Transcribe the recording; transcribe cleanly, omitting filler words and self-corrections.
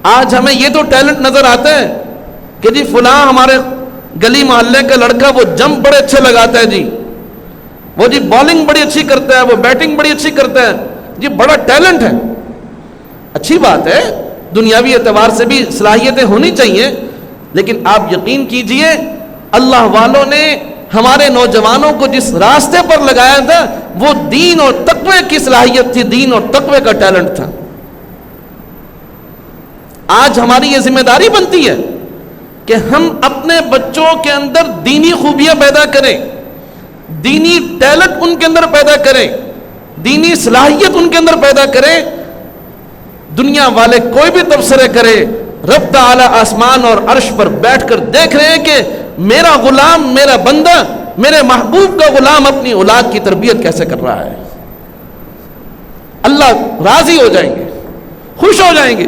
آج ہمیں یہ تو ٹیلنٹ نظر آتا ہے کہ جی فلاں ہمارے گلی محلے کا لڑکا وہ جمپ بڑے اچھے لگاتا ہے، جی وہ جی بالنگ بڑی اچھی کرتا ہے، وہ بیٹنگ بڑی اچھی کرتا ہے، جی بڑا ٹیلنٹ ہے. اچھی بات ہے، دنیاوی اعتبار سے بھی صلاحیتیں ہونی چاہیے، لیکن آپ یقین کیجئے اللہ والوں نے ہمارے نوجوانوں کو جس راستے پر لگایا تھا وہ دین اور تقوی کی صلاحیت تھی، دین اور تقوی کا ٹیلنٹ تھا. آج ہماری یہ ذمہ داری بنتی ہے کہ ہم اپنے بچوں کے اندر دینی خوبیاں پیدا کریں، دینی ٹیلنٹ ان کے اندر پیدا کریں، دینی صلاحیت ان کے اندر پیدا کریں. دنیا والے کوئی بھی تبصرے کرے، رب تعالی آسمان اور عرش پر بیٹھ کر دیکھ رہے ہیں کہ میرا غلام، میرا بندہ، میرے محبوب کا غلام اپنی اولاد کی تربیت کیسے کر رہا ہے. اللہ راضی ہو جائیں گے، خوش ہو جائیں گے.